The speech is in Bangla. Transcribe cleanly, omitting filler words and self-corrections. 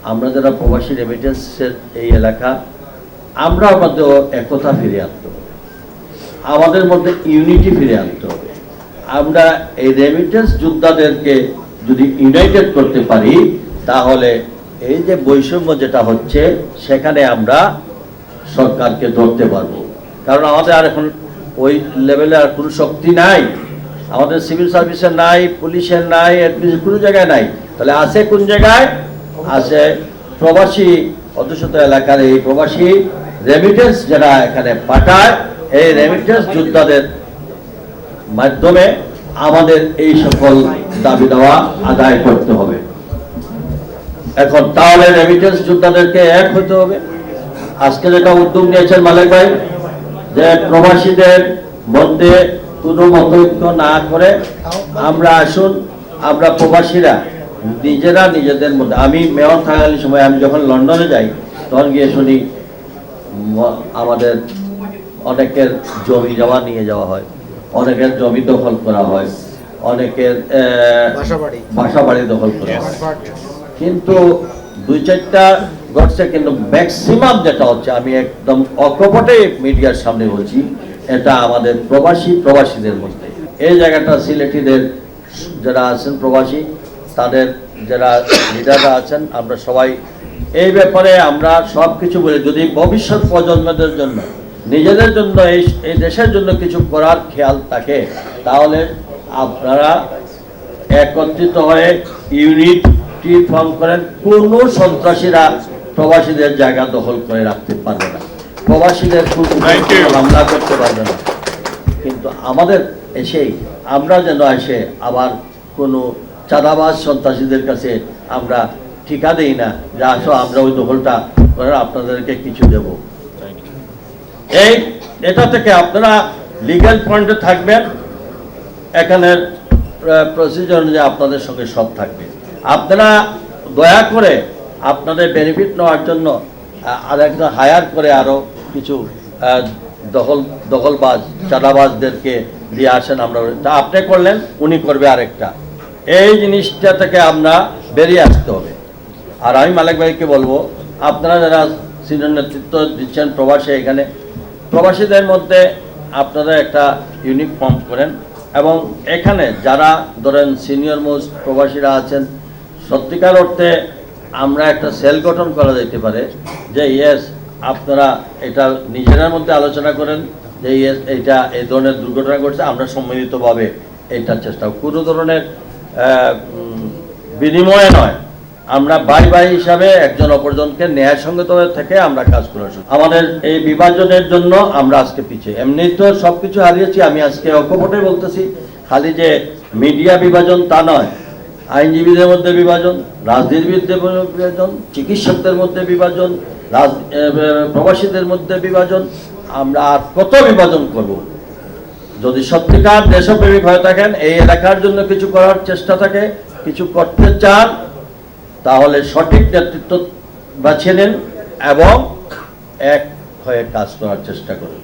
আমরা যারা প্রবাসী রেমিটেন্সের এই এলাকা, আমরা আমাদের একতা ফিরে আনতে হবে, আমাদের মধ্যে ইউনিটি ফিরে আনতে হবে। আমরা এই রেমিটেন্স যোদ্ধাদেরকে যদি ইউনাইটেড করতে পারি, তাহলে এই যে বৈষম্য যেটা হচ্ছে সেখানে আমরা সরকারকে ধরতে পারবো। কারণ আমাদের আর এখন ওই লেভেলে আর কোনো শক্তি নাই, আমাদের সিভিল সার্ভিসের নাই, পুলিশের নাই, কোনো জায়গায় নাই। তাহলে আছে কোন জায়গায়? আছে প্রবাসী অধ্যুষিত এলাকার এই প্রবাসী রেমিটেন্স যারা এখানে পাঠায়, এই রেমিটেন্স যোদ্ধাদের মাধ্যমে আমাদের এই সকল দাবি দেওয়া আদায় করতে হবে। এখন তাহলে রেমিটেন্স যোদ্ধাদেরকে এক হতে হবে। আজকে যেটা উদ্যোগ নিয়েছেন মালিক ভাই, যে প্রবাসীদের মধ্যে কোনো মতৈক্য না করে আমরা আসুন, আমরা প্রবাসীরা নিজেরা নিজেদের মধ্যে, আমি মেয়র থাকাকালীন সময় আমি যখন লন্ডনে যাই তখন গিয়ে শুনি আমাদের অনেকের জমি জমা নিয়ে যাওয়া হয়, অনেকের জমি দখল করা হয়, অনেকের বাসা বাড়ি দখল করা হয়, কিন্তু দুই চারটা ঘটছে, কিন্তু ম্যাক্সিমাম যেটা হচ্ছে, আমি একদম অকপটে মিডিয়ার সামনে বলছি, এটা আমাদের প্রবাসীদের মধ্যে। এই জায়গাটা সিলেটিদের যারা আছেন প্রবাসী, তাদের যারা লিডাররা আছেন, আমরা সবাই এই ব্যাপারে আমরা সব কিছু বলি, যদি ভবিষ্যৎ প্রজন্মদের জন্য, নিজেদের জন্য, এই দেশের জন্য কিছু করার খেয়াল থাকে, তাহলে আপনারা একত্রিত হয়ে ইউনিটি ফর্ম করেন। কোনো সন্ত্রাসীরা প্রবাসীদের জায়গা দখল করে রাখতে পারবে না, প্রবাসীদের হামলা করতে পারবে না। কিন্তু আমাদের আমরা যেন এসে আবার কোনো চাঁদাবাজ সন্ত্রাসীদের কাছে আমরা ঠিকা দেই না যে আসো আমরা ওই দখলটা করে আপনাদেরকে কিছু দেব। এটা থেকে আপনারা লিগ্যাল পয়েন্টে থাকবেন, এখানে প্রসিজার অনুযায়ী আপনাদের সঙ্গে সব থাকবে। আপনারা দয়া করে আপনাদের বেনিফিট নেওয়ার জন্য আরেকজন হায়ার করে আরও কিছু দখলবাজ চাঁদাবাজদেরকে দিয়ে আসেন, আমরা আপনি করলেন, উনি করবে আরেকটা। এই জিনিসটা থেকে আমরা বেরিয়ে আসতে হবে। আর আমি মালিক ভাইকে বলবো, আপনারা যারা সিনিয়র নেতৃত্ব দিচ্ছেন প্রবাসী, এখানে প্রবাসীদের মধ্যে আপনারা একটা ইউনিক ফর্ম করেন, এবং এখানে যারা ধরেন সিনিয়র মোস্ট প্রবাসীরা আছেন, সত্যিকার অর্থে আমরা একটা সেল গঠন করা যেতে পারে যে ইয়েস, আপনারা এটা নিজেদের মধ্যে আলোচনা করেন যে ইয়েস, এইটা এই ধরনের দুর্ঘটনা ঘটছে, আমরা সম্মিলিতভাবে এইটার চেষ্টা, কোনো ধরনের বিনিময়ে নয়, আমরা ভাই হিসাবে একজন অপরজনকে ন্যায়সঙ্গত থেকে আমরা কাজ করে আসি। আমাদের এই বিভাজনের জন্য আমরা আজকে পিছিয়ে, এমনি তো সবকিছু হারিয়েছি। আমি আজকে অকপটে বলতেছি, খালি যে মিডিয়া বিভাজন তা নয়, আইনজীবীদের মধ্যে বিভাজন, রাজনীতিবিদদের বিভাজন, চিকিৎসকদের মধ্যে বিভাজন, প্রবাসীদের মধ্যে বিভাজন, আমরা আর কত বিভাজন করব? যদি সত্যিকার দেশপ্রেমিক হয়ে থাকেন, এই এলাকার জন্য কিছু করার চেষ্টা থাকে, কিছু করতে চান, তাহলে সঠিক নেতৃত্ব বাছিয়ে নেন এবং এক হয়ে কাজ করার চেষ্টা করুন।